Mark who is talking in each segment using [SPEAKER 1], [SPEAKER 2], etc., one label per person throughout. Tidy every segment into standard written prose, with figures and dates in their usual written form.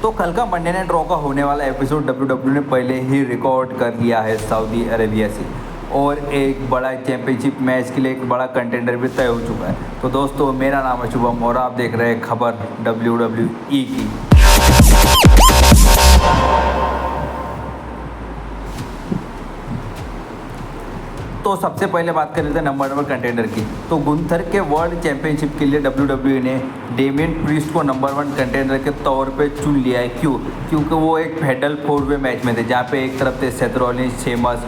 [SPEAKER 1] तो कल का मंडे नाइट रॉ का होने वाला एपिसोड डब्ल्यू ने पहले ही रिकॉर्ड कर लिया है सऊदी अरेबिया से, और एक बड़ा चैंपियनशिप मैच के लिए एक बड़ा कंटेंडर भी तय हो चुका है। तो दोस्तों, मेरा नाम है शुभम और आप देख रहे हैं खबर WWE की। तो सबसे पहले बात कर लेते हैं नंबर कंटेंडर की। तो गुंथर के वर्ल्ड चैंपियनशिप के लिए WWE ने डेमियन प्रीस्ट को नंबर 1 कंटेंडर के तौर पे चुन लिया है। क्योंकि वो एक फेडरल 4-वे मैच में थे, जहाँ पे एक तरफ थे Seth Rollins, Sheamus,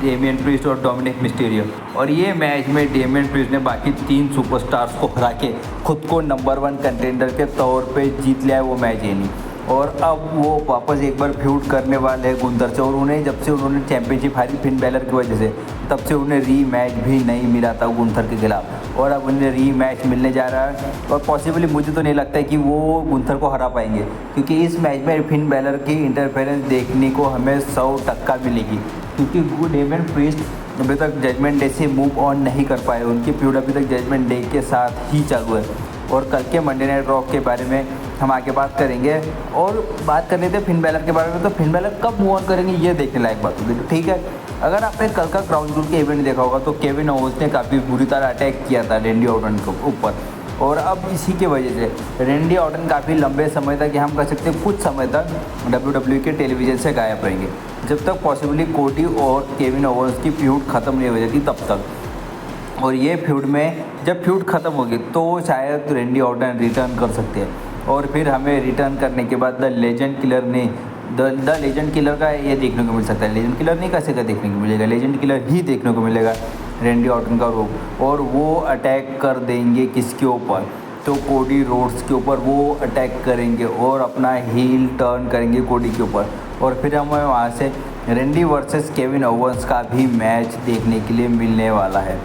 [SPEAKER 1] Damien priest और डोमिनिक मिस्टीरियो। और ये मैच में डेमियन प्रीस्ट ने बाकी 3 सुपरस्टार्स को हरा के खुद को नंबर 1 कंटेंडर के तौर पे जीत लिया है वो मैच ही नहीं। और अब वो वापस एक बार फ्यूड करने वाले हैं गुंथर से, और उन्हें जब से उन्होंने चैंपियनशिप हारी फिन बैलर की वजह से, तब से उन्हें री मैच भी नहीं मिला था गुंथर के खिलाफ, और अब उन्हें री मैच मिलने जा रहा है। और पॉसिबली मुझे तो नहीं लगता है कि वो गुंथर को हरा पाएंगे, क्योंकि इस मैच में फिन बैलर की इंटरफेरेंस देखने को हमें 100% मिलेगी। क्योंकि डेमियन प्रीस्ट अभी तक जजमेंट डे से मूव ऑन नहीं कर पाए, उनकी फ्यूड अभी तक जजमेंट डे के साथ ही चालू है। और कल के मंडे नाइट रॉ के बारे में हम आगे बात करेंगे। और बात कर लेते हैं फिन बैलर के बारे में। तो फिन बैलर कब मूव ऑन करेंगे ये देखने लायक बात होगी। तो ठीक है, अगर आपने कल का क्राउन जूल के इवेंट देखा होगा तो केविन ओवेंस ने काफ़ी बुरी तरह अटैक किया था रैंडी ऑर्टन के ऊपर, और अब इसी के वजह से रैंडी ऑर्टन काफ़ी लंबे समय तक, हम कह सकते हैं कुछ समय तक, WWE के टेलीविज़न से गायब रहेंगे, जब तक पॉसिबली कोडी और केविन ओवेंस की फ्यूड ख़त्म नहीं हो जाती तब तक। और ये फ्यूड में जब फ्यूड ख़त्म होगी तो शायद रैंडी ऑर्टन रिटर्न कर सकते हैं, और फिर हमें रिटर्न करने के बाद द लेजेंड किलर ने द लेजेंड किलर का ये देखने को मिल सकता है। लेजेंड किलर नहीं कैसे का देखने को मिलेगा, लेजेंड किलर ही देखने को मिलेगा रैंडी ऑर्टन का रूप। और वो अटैक कर देंगे किसके ऊपर, तो कोडी रोड्स के ऊपर वो अटैक करेंगे और अपना हील टर्न करेंगे कोडी के ऊपर। और फिर हमें वहाँ से रैंडी वर्सेस केविन ओवेंस का भी मैच देखने के लिए मिलने वाला है।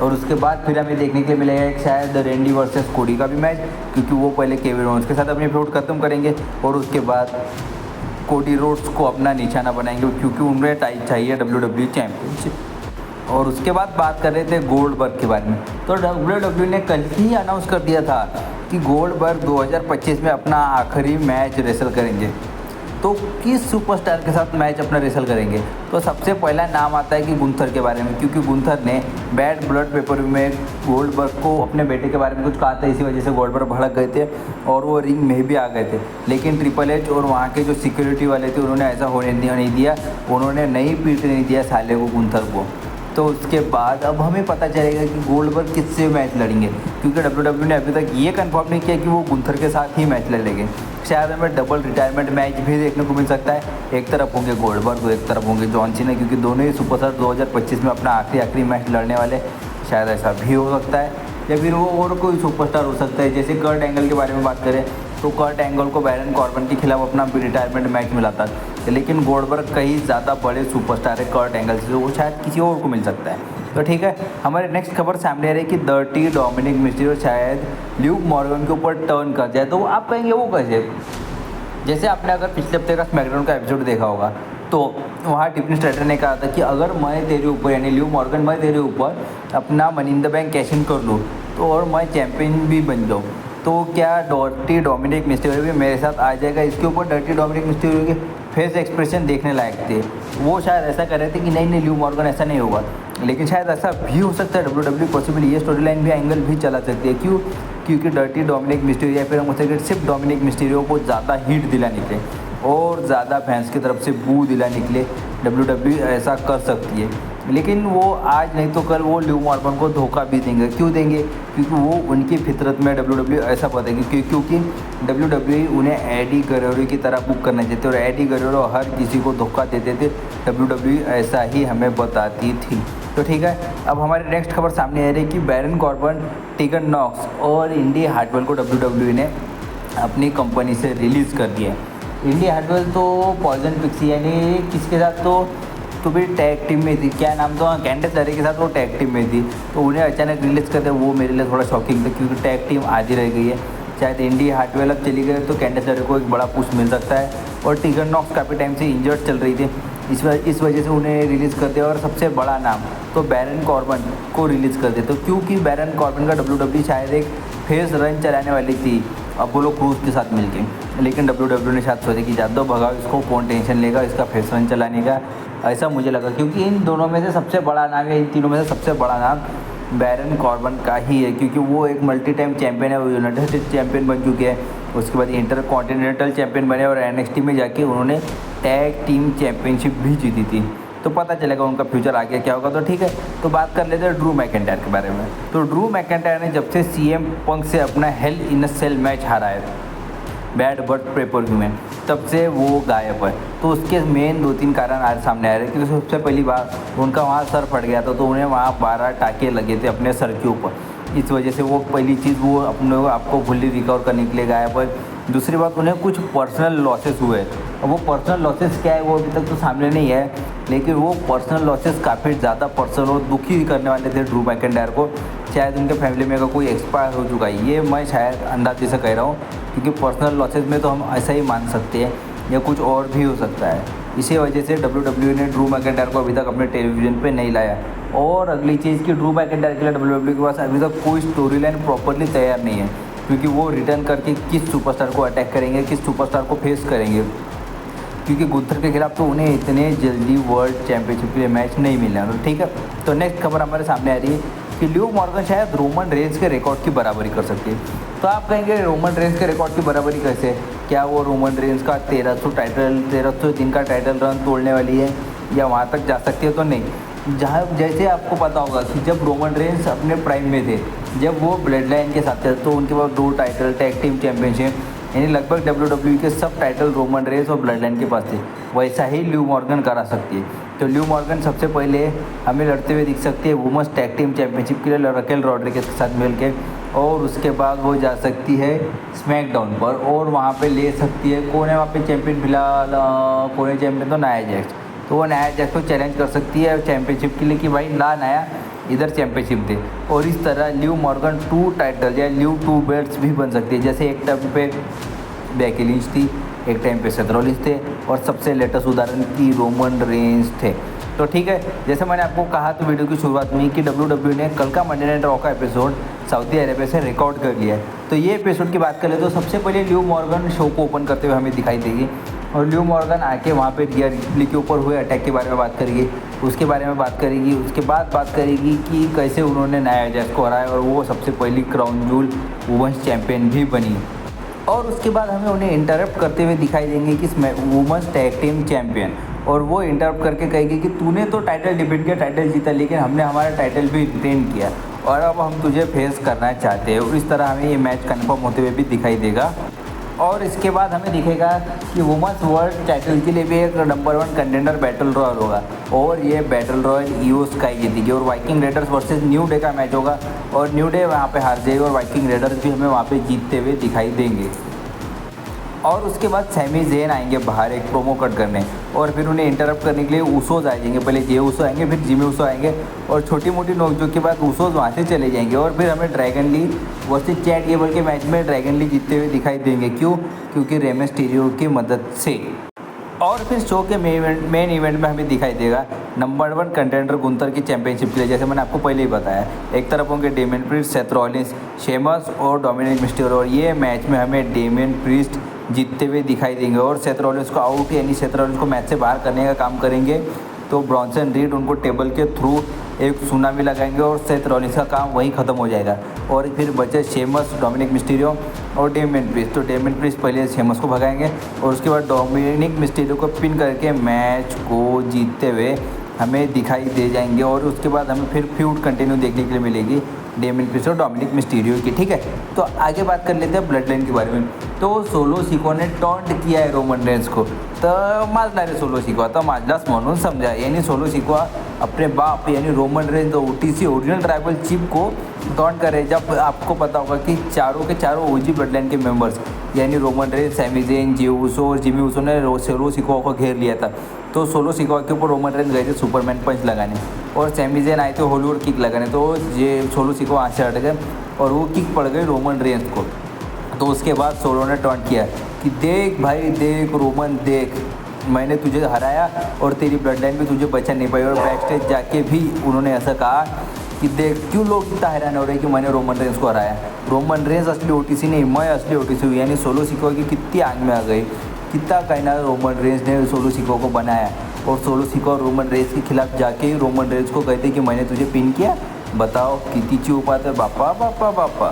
[SPEAKER 1] और उसके बाद फिर हमें देखने के लिए मिलेगा एक शायद रैंडी वर्सेस कोडी का भी मैच, क्योंकि वो पहले केविन ओवेंस के साथ अपनी फ्यूड खत्म करेंगे और उसके बाद कोडी रोड्स को अपना निशाना बनाएंगे, क्योंकि उन्हें चाहिए WWE चैंपियनशिप। और उसके बाद बात कर रहे थे गोल्डबर्ग के बारे में। तो WWE ने कल ही अनाउंस कर दिया था कि गोल्डबर्ग 2025 में अपना आखिरी मैच रेसल करेंगे। तो किस सुपरस्टार के साथ मैच अपना रेसल करेंगे, तो सबसे पहला नाम आता है कि गुंथर के बारे में, क्योंकि गुंथर ने बैड ब्लड पेपर में गोल्डबर्ग को अपने बेटे के बारे में कुछ कहा था, इसी वजह से गोल्डबर्ग भड़क गए थे और वो रिंग में भी आ गए थे। लेकिन ट्रिपल एच और वहाँ के जो सिक्योरिटी वाले थे उन्होंने ऐसा होने नहीं दिया, उन्होंने नहीं पीटने नहीं दिया साले को गुंथर को। तो उसके बाद अब हमें पता चलेगा कि गोल्डबर्ग किससे मैच लड़ेंगे, क्योंकि WWE ने अभी तक ये कंफर्म नहीं किया कि वो गुंथर के साथ ही मैच लड़ेंगे। शायद हमें डबल रिटायरमेंट मैच भी देखने को मिल सकता है, एक तरफ होंगे गोल्डबर्ग और एक तरफ होंगे जॉन सीना, क्योंकि दोनों ही सुपरस्टार 2025 में अपना आखिरी मैच लड़ने वाले। शायद ऐसा भी हो सकता है, या फिर वो और कोई सुपरस्टार हो सकता है। जैसे कर्ट एंगल के बारे में बात करें तो कर्ट एंगल को बैरन कॉर्बन के खिलाफ अपना रिटायरमेंट मैच मिला था, लेकिन गोल्डबर्ग कहीं ज़्यादा बड़े सुपरस्टार है कर्ट एंगल से, वो शायद किसी और को मिल सकता है। तो ठीक है, हमारे नेक्स्ट खबर सामने आ रही है कि डर्टी डोमिनिक मिस्टीरियो शायद ल्यूक मॉर्गन के ऊपर टर्न कर जाए। तो आप कहेंगे वो कैसे? जैसे आपने अगर पिछले हफ्ते का स्मैकडाउन का एपिसोड देखा होगा तो वहाँ टिफनी स्ट्रैटर ने कहा था कि अगर मैं तेरे ऊपर, यानी ल्यूक मॉर्गन, मैं तेरे ऊपर अपना money in the bank cash in कर लूँ तो और मैं चैंपियन भी बन जाऊँ, तो क्या डर्टी डोमिनिक मिस्टीरियो भी मेरे साथ आ जाएगा? इसके ऊपर डर्टी डोमिनिक मिस्टीरियो के फेस एक्सप्रेशन देखने लायक थे। वो शायद ऐसा कर रहे थे कि नहीं ल्यूक मॉर्गन ऐसा नहीं होगा, लेकिन शायद ऐसा भी हो सकता है। WWE पॉसिबली ये स्टोरी लाइन भी एंगल भी चला सकती है। क्योंकि डर्टी डोमिनिक मिस्टीरियो या फिर हम उसे सिर्फ डोमिनिक मिस्टीरियो को ज़्यादा हीट दिला निकले और ज़्यादा फैंस की तरफ से बू दिला निकले, WWE ऐसा कर सकती है। लेकिन वो आज नहीं तो कल वो ल्यूक मॉर्गन को धोखा भी देंगे। क्यों देंगे? क्योंकि वो उनकी फितरत में WWE ऐसा बताएगी, क्योंकि WWE उन्हें एडी गरेरो की तरह बुक करना चाहते और एडी गरेरो हर किसी को धोखा देते थे। WWE ऐसा ही हमें बताती थी। तो ठीक है, अब हमारी नेक्स्ट खबर सामने आ रही है कि बैरन कॉर्बन, टीगन नॉक्स और इंडी हार्टवेल को WWE ने अपनी कंपनी से रिलीज़ कर दिया है। इंडी हार्टवेल तो पॉइजन पिक्सी यानी किसके साथ तो भी टैग टीम में थी, क्या नाम था, कैंडिस लेरे के साथ वो टैग टीम में थी। तो उन्हें अचानक रिलीज़ कर दिया, वो मेरे लिए थोड़ा शॉकिंग था, क्योंकि टैग टीम आधी रह गई है। शायद इंडी हार्टवेल अब चली गई तो कैंडिस लेरे को एक बड़ा पुश मिल सकता है। और टीगन नॉक्स काफ़ी टाइम से इंजर्ड चल रही थी, इस वजह से उन्हें रिलीज़ कर दिया। और सबसे बड़ा नाम तो बैरन कॉर्बन को रिलीज़ कर दिया। तो क्योंकि बैरन कॉर्बन का WWE शायद एक फेस रन चलाने वाली थी अपोलो क्रूज के साथ मिलके। लेकिन WWE ने शायद सोचे कि जादव भगाओ इसको, कौन टेंशन लेगा इसका फेस रन चलाने का, ऐसा मुझे लगा। क्योंकि इन दोनों में से सबसे बड़ा नाम या इन तीनों में से सबसे बड़ा नाम बैरन कॉर्बन का ही है, क्योंकि वो एक मल्टी टाइम चैंपियन है, वो यूनाइटेड स्टेट्स चैंपियन बन चुके हैं, उसके बाद इंटर कॉन्टिनेंटल चैंपियन बने और NXT में जाके उन्होंने टैग टीम चैंपियनशिप भी जीती थी। तो पता चलेगा उनका फ्यूचर आगे क्या होगा। तो ठीक है, तो बात कर लेते हैं ड्रू मैकिंटायर के बारे में। तो ड्रू मैकिंटायर ने जब से CM पंक से अपना हेल इन अ सेल मैच हारा है बैड बट पेपर व्यू में, तब से वो गायब है। तो उसके मेन 2-3 कारण आज सामने आ रहे हैं। क्योंकि सबसे पहली बार उनका वहाँ सर फट गया था, तो उन्हें वहाँ 12 टाँके लगे थे अपने सर के ऊपर, इस वजह से वो पहली चीज़ वो अपने आपको फुल्ली रिकवर करने के लिए गायब है। दूसरी बात, उन्हें कुछ पर्सनल लॉसेस हुए। अब वो पर्सनल लॉसेस क्या है वो अभी तक तो सामने नहीं है, लेकिन वो पर्सनल लॉसेस काफ़ी ज़्यादा पर्सनल और दुखी करने वाले थे ड्रू मैकिंटायर को। शायद उनके फैमिली में अगर कोई एक्सपायर हो चुका है, ये मैं शायद अंदाजे से कह रहा हूँ, क्योंकि पर्सनल लॉसेस में तो हम ऐसा ही मान सकते हैं या कुछ और भी हो सकता है। इसी वजह से WWE ने ड्रू मैकिंटायर को अभी तक अपने टेलीविज़न पे नहीं लाया। और अगली चीज़ कि ड्रू मैकिंटायर के लिए WWE के पास अभी तक कोई स्टोरी लाइन प्रॉपरली तैयार नहीं है, क्योंकि वो रिटर्न करके किस सुपरस्टार को अटैक करेंगे, किस सुपरस्टार को फेस करेंगे। क्योंकि गुंथर के खिलाफ तो उन्हें इतने जल्दी वर्ल्ड चैंपियनशिप के लिए मैच नहीं मिलना। तो ठीक है, तो नेक्स्ट खबर हमारे सामने आ रही है कि लिव मॉर्गन शायद रोमन रेंस के रिकॉर्ड की बराबरी कर सकती है। तो आप कहेंगे रोमन रेंस के रिकॉर्ड की बराबरी कैसे? क्या वो रोमन रेंस का 1300 दिन का टाइटल रन तोड़ने वाली है या वहाँ तक जा सकती है? तो नहीं। जहाँ जैसे आपको पता होगा कि जब रोमन रेंस अपने प्राइम में थे, जब वो ब्लड लाइन के साथ थे, तो उनके पास 2 टाइटल, टैग टीम चैंपियनशिप, यानी लगभग WWE के सब टाइटल रोमन रेंस और ब्लड लाइन के पास थे। वैसा ही लिव मॉर्गन करा सकती है। तो लिव मॉर्गन सबसे पहले हमें लड़ते हुए दिख सकती है वुमेन्स टैग टीम चैंपियनशिप के लिए रकेल रॉड्रिगेज के साथ मिल के, और उसके बाद वो जा सकती है स्मैकडाउन पर और वहाँ पे ले सकती है, कौन है वहाँ पे चैंपियन फिलहाल, कौन है चैंपियन? तो नाया जैक्स। तो वो नाया जैक्स को चैलेंज कर सकती है चैंपियनशिप के लिए कि भाई ला नाया इधर चैंपियनशिप दे। और इस तरह लिव मॉर्गन 2 टाइटल या लिव 2 बेल्ट्स भी बन सकती है। जैसे एक टाइम पे बेकी लिंच थी, एक टाइम पे सेथ रॉलिंस थे, और सबसे लेटेस्ट उदाहरण की रोमन रेंस थे। तो ठीक है, जैसे मैंने आपको कहा तो वीडियो की शुरुआत में कि WWE ने कल का मंडे नाइट रॉ का एपिसोड सऊदी अरेबिया से रिकॉर्ड कर लिया है। तो ये एपिसोड की बात करें तो सबसे पहले लिव मॉर्गन शो को ओपन करते हुए हमें दिखाई देगी, और लिव मॉर्गन आके वहाँ पे रिया रिप्ली के ऊपर हुए अटैक के बारे में बात करेगी, उसके बारे में बात करेगी। उसके बाद बात करेगी कि कैसे उन्होंने नाया जैक्स को हराया और वो सबसे पहली क्राउन जूल वुमेन्स चैंपियन भी बनी। और उसके बाद हमें उन्हें इंटरप्ट करते हुए दिखाई देंगे कि वुमेन्स टैग टीम चैंपियन, और वो इंटरप्ट करके कहेगी कि तूने तो टाइटल डिफेंड किया, टाइटल जीता, लेकिन हमने हमारा टाइटल भी रिटेन किया और अब हम तुझे फेस करना चाहते हैं। और इस तरह हमें ये मैच कन्फर्म होते हुए भी दिखाई देगा। और इसके बाद हमें दिखेगा कि वुमेन्स वर्ल्ड टाइटल के लिए भी एक नंबर 1 कंटेंडर बैटल रॉयल होगा, और ये बैटल रॉयल ईओ स्काई जीतेगी, और Viking readers versus new day का मैच होगा, और न्यू डे वहाँ पे हार जाएगी और वाइकिंग रेडर्स भी हमें वहाँ पे जीतते हुए दिखाई देंगे। और उसके बाद सैमी ज़ेन आएंगे बाहर एक प्रोमो कट करने, और फिर उन्हें इंटरप्ट करने के लिए ऊसोज आएंगे। पहले जे ऊसो आएंगे, फिर जिमी ऊसो आएंगे, और छोटी मोटी नोकझोंक के बाद ऊसोज वहाँ से चले जाएंगे, और फिर हमें Dragon Lee versus Chad Gable के मैच में ड्रैगन ली जीतते हुए दिखाई देंगे। क्यों? क्योंकि रे मिस्टीरियो की मदद से। और फिर शो के मेन इवेंट में हमें दिखाई देगा नंबर 1 कंटेंडर गुंथर की चैंपियनशिप के लिए, जैसे मैंने आपको पहले ही बताया। एक तरफ होंगे Damien priest, Seth Rollins, Sheamus और डोमिनिक मिस्टीरियो, और ये मैच में हमें डेमियन प्रीस्ट जीतते हुए दिखाई देंगे, और सेथ रॉलिंस को आउट यानी सेथ रॉलिंस को मैच से बाहर करने का काम करेंगे। तो ब्रॉन्सन रीड उनको टेबल के थ्रू एक सुनामी लगाएंगे और सेथ रॉलिंस का काम वहीं ख़त्म हो जाएगा। और फिर बचे शेमस, डोमिनिक मिस्टीरियो और डेमियन प्रीस्ट। तो डेमियन प्रीस्ट पहले शेमस को भगाएंगे और उसके बाद डोमिनिक मिस्टीरियो को पिन करके मैच को जीतते हुए हमें दिखाई दे जाएंगे। और उसके बाद हमें फिर फ्यूड कंटिन्यू देखने के लिए मिलेगी डेमियन प्रीस्ट और डोमिनिक मिस्टीरियो की। ठीक है, तो आगे बात कर लेते हैं ब्लड लाइन के बारे में। तो सोलो सिको ने टॉन्ट किया है रोमन रेंस को, तर माजला सोलो सिको आता माजलास म्हणून समजा, यानी सोलो सिको अपने बाप यानी Roman Reigns OTC original tribal chief को टॉन्ट करे। जब आपको पता होगा कि चारों के चारों OG ब्लड लाइन के मेंबर्स यानी Roman Reigns, Sami Zayn, Jey Uso और जिमी ऊसो ने सोलो सिको को घेर लिया था। तो सोलो सिको के ऊपर रोमन रेंस गए थे सुपरमैन पंच लगाने, और सैमी ज़ेन आए थे हॉलीवुड किक लगाने। तो ये सोलो सिको वहाँ से हट गए और वो किक पड़ गई रोमन रेंस को। तो उसके बाद सोलो ने टॉन्ट किया कि देख भाई देख रोमन देख, मैंने तुझे हराया और तेरी ब्लड लाइन भी तुझे बचा नहीं पाई। और बैक स्टेज जाके भी उन्होंने ऐसा कहा कि देख क्यों लोग इतना हैरान हो रहे हैं कि मैंने रोमन रेंस को हराया। रोमन रेंस असली ओटीसी नहीं, मैं असली ओटीसी हुई, यानी सोलो सिकोआ की कितनी आग में आ गई। कितना कहना रोमन रेंस ने सोलो सिकोआ को बनाया और सोलो सिकोआ रोमन रेंस के खिलाफ जाके ही रोमन रेंस को कहते कि मैंने तुझे पिन किया। बताओ कितनी चुप आते बापा बापा बापा।